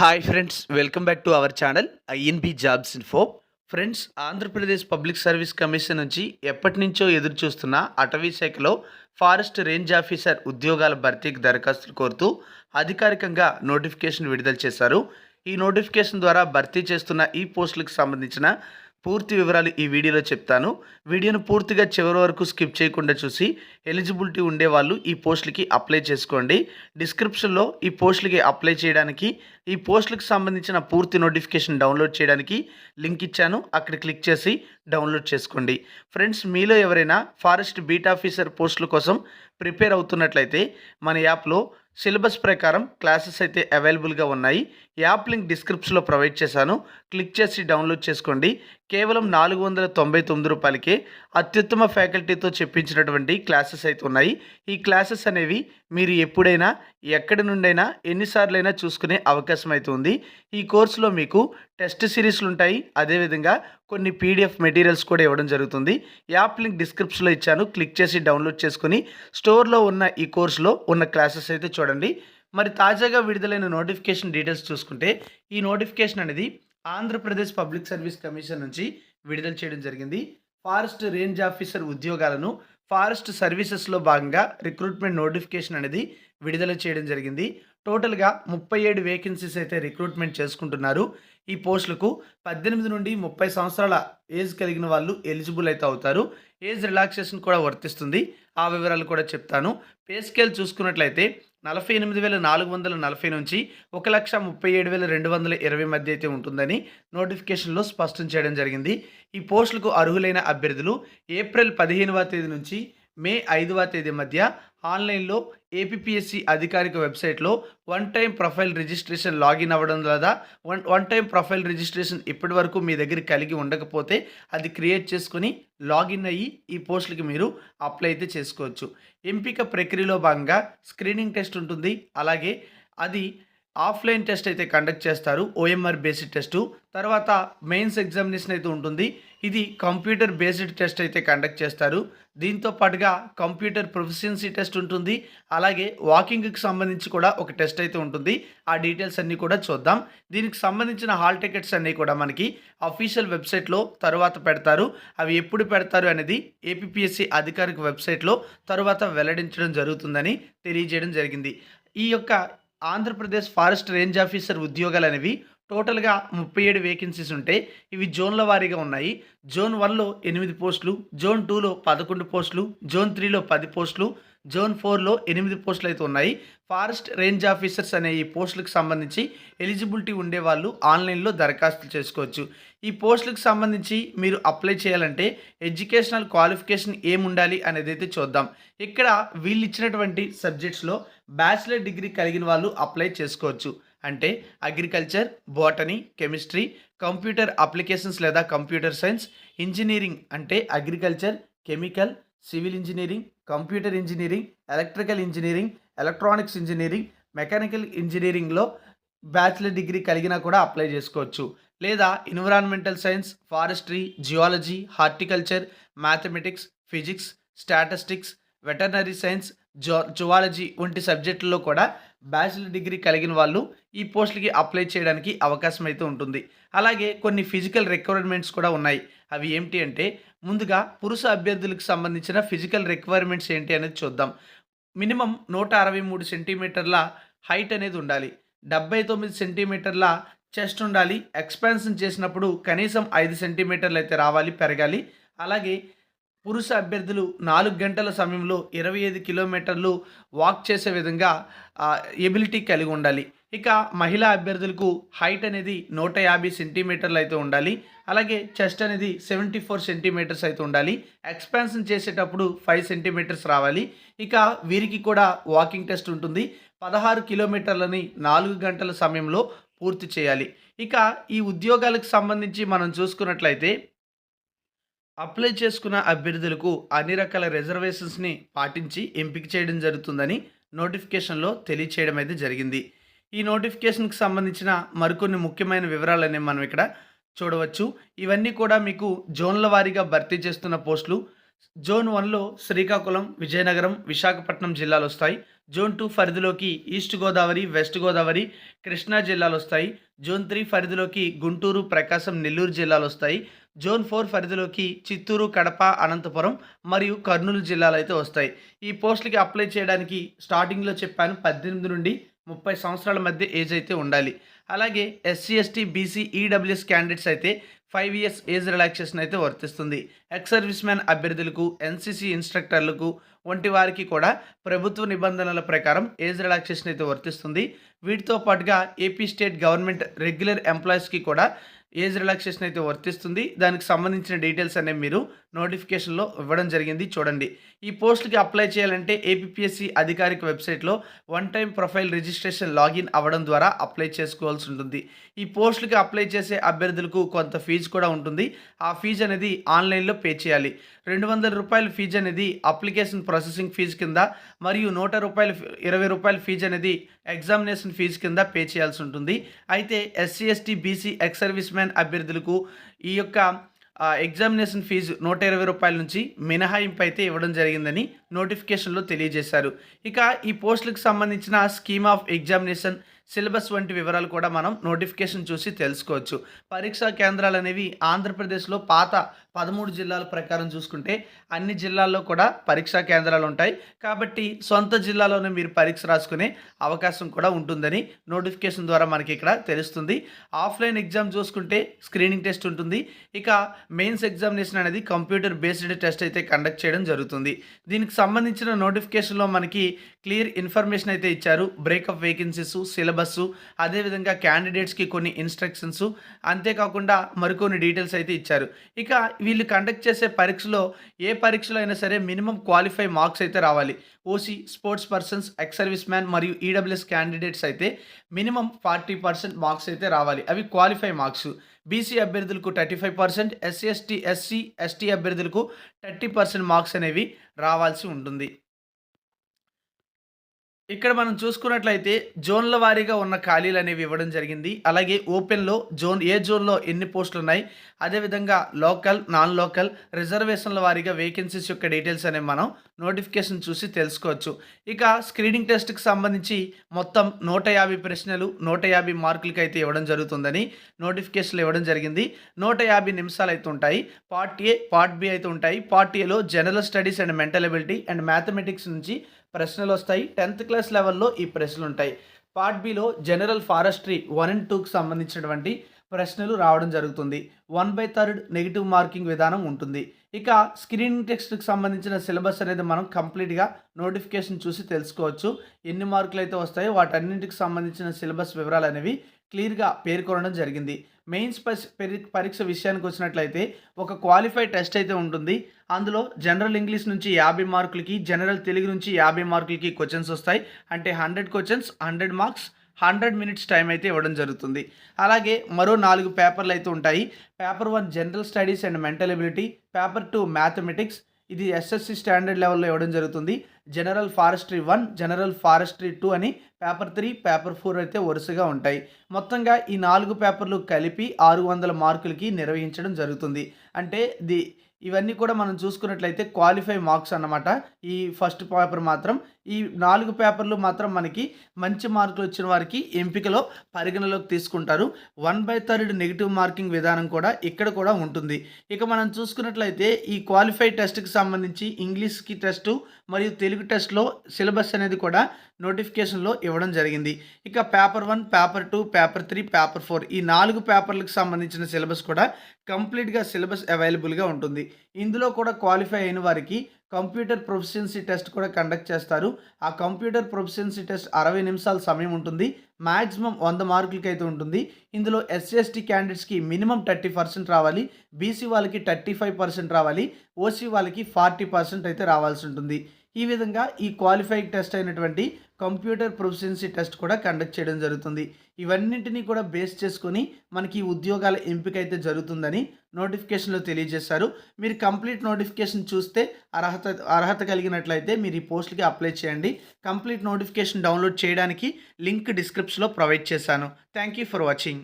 Hi friends, welcome back to our channel INB jobs info. Friends, Andhra Pradesh public service commission నుంచి ఎప్పటి నుంచో ఎదురు చూస్తున్న అటవీ శాఖలో ఫారెస్ట్ రేంజ్ ఆఫీసర్ ఉద్యోగాల భర్తీకి దరఖాస్తులు కోరుతూ అధికారికంగా నోటిఫికేషన్ విడుదల చేశారు. ఈ నోటిఫికేషన్ ద్వారా భర్తీ చేస్తున్న ఈ పోస్టులకు సంబంధించిన పూర్తి వివరాలు ఈ వీడియోలో చెప్తాను. వీడియోను పూర్తిగా చివరి వరకు స్కిప్ చేయకుండా చూసి ఎలిజిబిలిటీ ఉండేవాళ్ళు ఈ పోస్టులకి అప్లై చేసుకోండి. డిస్క్రిప్షన్లో ఈ పోస్టులకి అప్లై చేయడానికి, ఈ పోస్టులకు సంబంధించిన పూర్తి నోటిఫికేషన్ డౌన్లోడ్ చేయడానికి లింక్ ఇచ్చాను. అక్కడ క్లిక్ చేసి డౌన్లోడ్ చేసుకోండి. ఫ్రెండ్స్, మీలో ఎవరైనా ఫారెస్ట్ బీట్ ఆఫీసర్ పోస్టుల కోసం ప్రిపేర్ అవుతున్నట్లయితే మన యాప్లో సిలబస్ ప్రకారం క్లాసెస్ అయితే అవైలబుల్గా ఉన్నాయి. యాప్ లింక్ డిస్క్రిప్షన్లో ప్రొవైడ్ చేశాను. క్లిక్ చేసి డౌన్లోడ్ చేసుకోండి. కేవలం 499 రూపాయలకే అత్యుత్తమ ఫ్యాకల్టీతో చెప్పించినటువంటి క్లాసెస్ అయితే ఉన్నాయి. ఈ క్లాసెస్ అనేవి మీరు ఎప్పుడైనా ఎక్కడి నుండైనా ఎన్నిసార్లైనా చూసుకునే అవకాశం అయితే ఉంది. ఈ కోర్సులో మీకు టెస్ట్ సిరీస్లు ఉంటాయి. అదేవిధంగా కొన్ని పీడిఎఫ్ మెటీరియల్స్ కూడా ఇవ్వడం జరుగుతుంది. యాప్ లింక్ డిస్క్రిప్షన్లో ఇచ్చాను. క్లిక్ చేసి డౌన్లోడ్ చేసుకుని స్టోర్లో ఉన్న ఈ కోర్సులో ఉన్న క్లాసెస్ అయితే చూడండి. మరి తాజాగా విడుదలైన నోటిఫికేషన్ డీటెయిల్స్ చూసుకుంటే, ఈ నోటిఫికేషన్ అనేది ఆంధ్రప్రదేశ్ పబ్లిక్ సర్వీస్ కమిషన్ నుంచి విడుదల చేయడం జరిగింది. ఫారెస్ట్ రేంజ్ ఆఫీసర్ ఉద్యోగాలను ఫారెస్ట్ సర్వీసెస్లో భాగంగా రిక్రూట్మెంట్ నోటిఫికేషన్ అనేది విడుదల చేయడం జరిగింది. టోటల్గా 37 వేకెన్సీస్ అయితే రిక్రూట్మెంట్ చేసుకుంటున్నారు. ఈ పోస్టులకు 18 నుండి 30 సంవత్సరాల ఏజ్ కలిగిన వాళ్ళు ఎలిజిబుల్ అయితే అవుతారు. ఏజ్ రిలాక్సేషన్ కూడా వర్తిస్తుంది. ఆ వివరాలు కూడా చెప్తాను. పే స్కేల్ చూసుకున్నట్లయితే 48,440 నుంచి 1,37,220 మధ్య అయితే ఉంటుందని నోటిఫికేషన్లో స్పష్టం చేయడం జరిగింది. ఈ పోస్టులకు అర్హులైన అభ్యర్థులు ఏప్రిల్ 15వ తేదీ నుంచి మే 5వ తేదీ మధ్య ఆన్లైన్లో ఏపీఎస్సి అధికారిక వెబ్సైట్లో one time profile registration login అవ్వడం లేదా వన్ టైం ప్రొఫైల్ రిజిస్ట్రేషన్ ఇప్పటి వరకు మీ దగ్గర కలిగి ఉండకపోతే అది క్రియేట్ చేసుకుని లాగిన్ అయ్యి ఈ పోస్టులకి మీరు అప్లై అయితే చేసుకోవచ్చు. ఎంపిక ప్రక్రియలో భాగంగా స్క్రీనింగ్ టెస్ట్ ఉంటుంది. అలాగే అది ఆఫ్లైన్ టెస్ట్ అయితే కండక్ట్ చేస్తారు. ఓఎంఆర్ బేస్డ్ టెస్టు తర్వాత మెయిన్స్ ఎగ్జామినేషన్ అయితే ఉంటుంది. ఇది కంప్యూటర్ బేస్డ్ టెస్ట్ అయితే కండక్ట్ చేస్తారు. దీంతో పాటుగా కంప్యూటర్ ప్రొఫిషియన్సీ టెస్ట్ ఉంటుంది. అలాగే వాకింగ్కి సంబంధించి కూడా ఒక టెస్ట్ అయితే ఉంటుంది. ఆ డీటెయిల్స్ అన్నీ కూడా చూద్దాం. దీనికి సంబంధించిన హాల్ టికెట్స్ అన్నీ కూడా మనకి అఫీషియల్ వెబ్సైట్లో తర్వాత పెడతారు. అవి ఎప్పుడు పెడతారు అనేది ఏపీఎస్సి అధికారిక వెబ్సైట్లో తర్వాత వెల్లడించడం జరుగుతుందని తెలియజేయడం జరిగింది. ఈ యొక్క ఆంధ్రప్రదేశ్ ఫారెస్ట్ రేంజ్ ఆఫీసర్ ఉద్యోగాలు అనేవి టోటల్గా 37 వేకెన్సీస్ ఉంటాయి. ఇవి జోన్ల వారీగా ఉన్నాయి. జోన్ 1లో 8 పోస్టులు, జోన్ 2లో 11 పోస్టులు, జోన్ 3లో 10 పోస్టులు, జోన్ 4లో 8 పోస్టులు అయితే ఉన్నాయి. ఫారెస్ట్ రేంజ్ ఆఫీసర్స్ అనే ఈ పోస్టులకు సంబంధించి ఎలిజిబిలిటీ ఉండేవాళ్ళు ఆన్లైన్లో దరఖాస్తులు చేసుకోవచ్చు. ఈ పోస్టులకు సంబంధించి మీరు అప్లై చేయాలంటే ఎడ్యుకేషనల్ క్వాలిఫికేషన్ ఏముండాలి అనేది అయితే చూద్దాం. ఇక్కడ వీళ్ళు ఇచ్చినటువంటి సబ్జెక్ట్స్లో బ్యాచిలర్ డిగ్రీ కలిగిన వాళ్ళు అప్లై చేసుకోవచ్చు. అంటే agriculture, botany, chemistry, computer applications లేదా కంప్యూటర్ సైన్స్, ఇంజనీరింగ్ అంటే agriculture, chemical, civil engineering, computer engineering, electrical engineering, electronics engineering, mechanical ఇంజనీరింగ్లో బ్యాచిలర్ డిగ్రీ కలిగినా కూడా అప్లై చేసుకోవచ్చు. లేదా environmental science, forestry, geology, horticulture, mathematics, physics, statistics, veterinary science, zoology వంటి సబ్జెక్టుల్లో కూడా bachelor degree కలిగిన వాళ్ళు ఈ పోస్టులకి అప్లై చేయడానికి అవకాశం అయితే ఉంటుంది. అలాగే కొన్ని ఫిజికల్ రిక్వైర్మెంట్స్ కూడా ఉన్నాయి. అవి ఏమిటి అంటే, ముందుగా పురుష అభ్యర్థులకు సంబంధించిన ఫిజికల్ రిక్వైర్మెంట్స్ ఏంటి అనేది చూద్దాం. మినిమం 163 సెంటీమీటర్ల హైట్ అనేది ఉండాలి. 79 సెంటీమీటర్ల చెస్ట్ ఉండాలి. ఎక్స్పాన్షన్ చేసినప్పుడు కనీసం 5 సెంటీమీటర్లు అయితే రావాలి, పెరగాలి. అలాగే పురుష అభ్యర్థులు 4 గంటల సమయంలో 25 కిలోమీటర్లు వాక్ చేసే విధంగా ఎబిలిటీ కలిగి ఉండాలి. ఇక మహిళా అభ్యర్థులకు హైట్ అనేది 150 సెంటీమీటర్లు అయితే ఉండాలి. అలాగే చెస్ట్ అనేది 74 సెంటీమీటర్స్ అయితే ఉండాలి. ఎక్స్పాన్షన్ చేసేటప్పుడు 5 సెంటీమీటర్స్ రావాలి. ఇక వీరికి కూడా వాకింగ్ టెస్ట్ ఉంటుంది. 16 కిలోమీటర్లని 4 గంటల సమయంలో పూర్తి చేయాలి. ఇక ఈ ఉద్యోగాలకు సంబంధించి మనం చూసుకున్నట్లయితే అప్లై చేసుకున్న అభ్యర్థులకు అన్ని రకాల రిజర్వేషన్స్ని పాటించి ఎంపిక చేయడం జరుగుతుందని నోటిఫికేషన్లో తెలియచేయడం అయితే జరిగింది. ఈ నోటిఫికేషన్కి సంబంధించిన మరికొన్ని ముఖ్యమైన వివరాలనే మనం ఇక్కడ చూడవచ్చు. ఇవన్నీ కూడా మీకు జోన్ల వారీగా భర్తీ చేస్తున్న పోస్టులు. జోన్ 1లో శ్రీకాకుళం, విజయనగరం, విశాఖపట్నం జిల్లాలొస్తాయి. జోన్ 2 పరిధిలోకి ఈస్ట్ గోదావరి, వెస్ట్ గోదావరి, కృష్ణా జిల్లాలొస్తాయి. జోన్ 3 పరిధిలోకి గుంటూరు, ప్రకాశం, నెల్లూరు జిల్లాలొస్తాయి. జోన్ 4 పరిధిలోకి చిత్తూరు, కడప, అనంతపురం మరియు కర్నూలు జిల్లాలైతే వస్తాయి. ఈ పోస్టులకి అప్లై చేయడానికి స్టార్టింగ్‌లో చెప్పాను 18 నుండి 30 సంవత్సరాల మధ్య ఏజ్ అయితే ఉండాలి. అలాగే SC, ST, BC, EWS candidates అయితే 5 ఇయర్స్ ఏజ్ రిలాక్సేషన్ అయితే వర్తిస్తుంది. ఎక్స్ సర్వీస్ మ్యాన్ అభ్యర్థులకు, ఎన్‌సీసీ ఇన్‌స్ట్రక్టర్లకు వంటి వారికి కూడా ప్రభుత్వ నిబంధనల ప్రకారం ఏజ్ రిలాక్సేషన్ అయితే వర్తిస్తుంది. వీటితో పాటుగా ఏపీ స్టేట్ గవర్నమెంట్ రెగ్యులర్ ఎంప్లాయీస్‌కి కూడా ఏజ్ రిలాక్సేషన్ అయితే వర్తిస్తుంది. దానికి సంబంధించిన డీటెయిల్స్ అనేవి మీరు నోటిఫికేషన్‌లో ఇవ్వడం జరిగింది చూడండి. ఈ పోస్ట్‌లకి అప్లై చేయాలంటే ఏపీపీఎస్సీ అధికారిక వెబ్‌సైట్‌లో one time profile registration login అవ్వడం ద్వారా అప్లై చేసుకోవాల్సి ఉంటుంది. ఈ పోస్టులకి అప్లై చేసే అభ్యర్థులకు కొంత ఫీజు కూడా ఉంటుంది. ఆ ఫీజు అనేది ఆన్‌లైన్‌లో పే చేయాలి. రూ. 200 ఫీజు అనేది అప్లికేషన్ ప్రాసెసింగ్ ఫీజు కింద మరియు రూ. 20 ఫీజు అనేది ఎగ్జామినేషన్ ఫీజు కింద పే చేయాల్సి ఉంటుంది. అయితే SC, ST, BC, ex service man అభ్యర్థులకు ఈ యొక్క ఎగ్జామినేషన్ ఫీజు రూ. 120 నుంచి మినహాయింపు అయితే ఇవ్వడం జరిగిందని నోటిఫికేషన్‌లో తెలియజేశారు. ఇక ఈ పోస్టులకు సంబంధించిన స్కీమ్ ఆఫ్ ఎగ్జామినేషన్, సిలబస్ వంటి వివరాలు కూడా మనం నోటిఫికేషన్ చూసి తెలుసుకోవచ్చు. పరీక్షా కేంద్రాలు అనేవి ఆంధ్రప్రదేశ్‌లో పాత 13 జిల్లాల ప్రకారం చూసుకుంటే అన్ని జిల్లాల్లో కూడా పరీక్షా కేంద్రాలు ఉంటాయి. కాబట్టి సొంత జిల్లాలోనే మీరు పరీక్ష రాసుకునే అవకాశం కూడా ఉంటుందని నోటిఫికేషన్ ద్వారా మనకి ఇక్కడ తెలుస్తుంది. ఆఫ్లైన్ ఎగ్జామ్ చూసుకుంటే స్క్రీనింగ్ టెస్ట్ ఉంటుంది. ఇక మెయిన్స్ ఎగ్జామినేషన్ అనేది కంప్యూటర్ బేస్డ్ టెస్ట్ అయితే కండక్ట్ చేయడం జరుగుతుంది. దీనికి సంబంధించిన నోటిఫికేషన్‌లో మనకి క్లియర్ ఇన్ఫర్మేషన్ అయితే ఇచ్చారు. బ్రేకప్ వేకెన్సీస్, సిలబస్, అదేవిధంగా క్యాండిడేట్స్‌కి కొన్ని ఇన్స్ట్రక్షన్స్, అంతేకాకుండా మరికొన్ని డీటెయిల్స్ అయితే ఇచ్చారు. ఇక వీళ్ళు కండక్ట్ చేసే పరీక్షలో ఏ పరీక్షలో అయినా సరే మినిమం క్వాలిఫై మార్క్స్ అయితే రావాలి. OC, sports persons, ex service man మరియు ఈడబ్ల్యూఎస్ క్యాండిడేట్స్ అయితే మినిమం 40% మార్క్స్ అయితే రావాలి. అవి క్వాలిఫై మార్క్స్. బీసీ అభ్యర్థులకు 35%, ఎస్సీ, ఎస్టీ అభ్యర్థులకు 30% మార్క్స్ అనేవి రావాల్సి ఉంటుంది. ఇక్కడ మనం చూసుకున్నట్లయితే జోన్ల వారీగా ఉన్న ఖాళీలు అనేవి ఇవ్వడం జరిగింది. అలాగే ఓపెన్‌లో ఏ జోన్‌లో ఎన్ని పోస్టులు ఉన్నాయి, అదేవిధంగా లోకల్, నాన్ లోకల్, రిజర్వేషన్ల వారీగా వేకెన్సీస్ యొక్క డీటెయిల్స్ అనేవి మనం నోటిఫికేషన్ చూసి తెలుసుకోవచ్చు. ఇక స్క్రీనింగ్ టెస్ట్‌కి సంబంధించి మొత్తం 150 ప్రశ్నలు 150 మార్కులకి అయితే ఇవ్వడం జరుగుతుందని నోటిఫికేషన్‌లో ఇవ్వడం జరిగింది. 150 నిమిషాలు అయితే ఉంటాయి. పార్ట్ ఏ, పార్ట్ బి అయితే ఉంటాయి. పార్ట్ ఏలో general studies and mental ability and mathematics నుంచి ప్రశ్నలు వస్తాయి. 10th క్లాస్ లెవెల్లో ఈ ప్రశ్నలు ఉంటాయి. Part below general forestry 1 and 2కి సంబంధించినటువంటి ప్రశ్నలు రావడం జరుగుతుంది. 1/3 నెగిటివ్ మార్కింగ్ విధానం ఉంటుంది. ఇక స్క్రీనింగ్ టెస్ట్కి సంబంధించిన సిలబస్ అనేది మనం కంప్లీట్గా నోటిఫికేషన్ చూసి తెలుసుకోవచ్చు. ఎన్ని మార్కులు అయితే వస్తాయో వాటన్నింటికి సంబంధించిన సిలబస్ వివరాలు అనేవి క్లియర్గా పేర్కొనడం జరిగింది. మెయిన్స్ పరీక్ష విషయానికి వచ్చినట్లయితే ఒక క్వాలిఫైడ్ టెస్ట్ అయితే ఉంటుంది. అందులో జనరల్ ఇంగ్లీష్ నుంచి 50 మార్కులకి, జనరల్ తెలుగు నుంచి 50 మార్కులకి క్వశ్చన్స్ వస్తాయి. అంటే 100 క్వశ్చన్స్, 100 మార్క్స్, 100 మినిట్స్ టైం అయితే ఇవ్వడం జరుగుతుంది. అలాగే మరో 4 పేపర్లు అయితే ఉంటాయి. Paper 1 general studies and mental ability, paper 2 mathematics, ఇది ఎస్ఎస్సి స్టాండర్డ్ లెవెల్లో ఇవ్వడం జరుగుతుంది. జనరల్ ఫారెస్ట్రీ 1, జనరల్ ఫారెస్ట్రీ 2 అని పేపర్ 3, పేపర్ 4 అయితే వరుసగా ఉంటాయి. మొత్తంగా ఈ 4 పేపర్లు కలిపి 600 మార్కులకి నిర్వహించడం జరుగుతుంది. అంటే ఇవన్నీ కూడా మనం చూసుకున్నట్లయితే క్వాలిఫై మార్క్స్ అన్నమాట. ఈ ఫస్ట్ పేపర్ మాత్రం, ఈ 4 పేపర్లు మాత్రం మనకి మంచి మార్కులు వచ్చిన వారికి ఎంపికలో పరిగణలోకి తీసుకుంటారు. 1/3 నెగిటివ్ మార్కింగ్ విధానం కూడా ఇక్కడ కూడా ఉంటుంది. ఇక మనం చూసుకున్నట్లయితే ఈ క్వాలిఫై టెస్ట్కి సంబంధించి ఇంగ్లీష్కి టెస్టు మరియు తెలుగు టెస్ట్లో సిలబస్ అనేది కూడా నోటిఫికేషన్లో ఇవ్వడం జరిగింది. ఇక పేపర్ 1, పేపర్ 2, పేపర్ 3, పేపర్ 4 ఈ 4 పేపర్లకు సంబంధించిన సిలబస్ కూడా కంప్లీట్గా సిలబస్ అవైలబుల్గా ఉంటుంది. ఇందులో కూడా క్వాలిఫై అయిన వారికి కంప్యూటర్ ప్రొఫిషియన్సీ టెస్ట్ కూడా కండక్ట్ చేస్తారు. ఆ కంప్యూటర్ ప్రొఫిషియన్సీ టెస్ట్ 60 నిమిషాల సమయం ఉంటుంది. మ్యాక్సిమం 100 మార్కులకి అయితే ఉంటుంది. ఇందులో ఎస్సీ, ఎస్టీ క్యాండిడేట్స్కి మినిమం 30% రావాలి. బీసీ వాళ్ళకి 35% రావాలి. ఓసీ వాళ్ళకి 40% అయితే రావాల్సి ఉంటుంది. ఈ విధంగా ఈ క్వాలిఫైడ్ టెస్ట్ అయినటువంటి కంప్యూటర్ ప్రొఫిషియన్సీ టెస్ట్ కూడా కండక్ట్ చేయడం జరుగుతుంది. ఇవన్నింటినీ కూడా బేస్ చేసుకొని మనకి ఉద్యోగాల ఎంపిక అయితే జరుగుతుందని నోటిఫికేషన్లో తెలియజేశారు. మీరు కంప్లీట్ నోటిఫికేషన్ చూస్తే అర్హత కలిగినట్లయితే మీరు ఈ పోస్టులకి అప్లై చేయండి. కంప్లీట్ నోటిఫికేషన్ డౌన్లోడ్ చేయడానికి లింక్ డిస్క్రిప్షన్లో ప్రొవైడ్ చేశాను. Thank you for watching.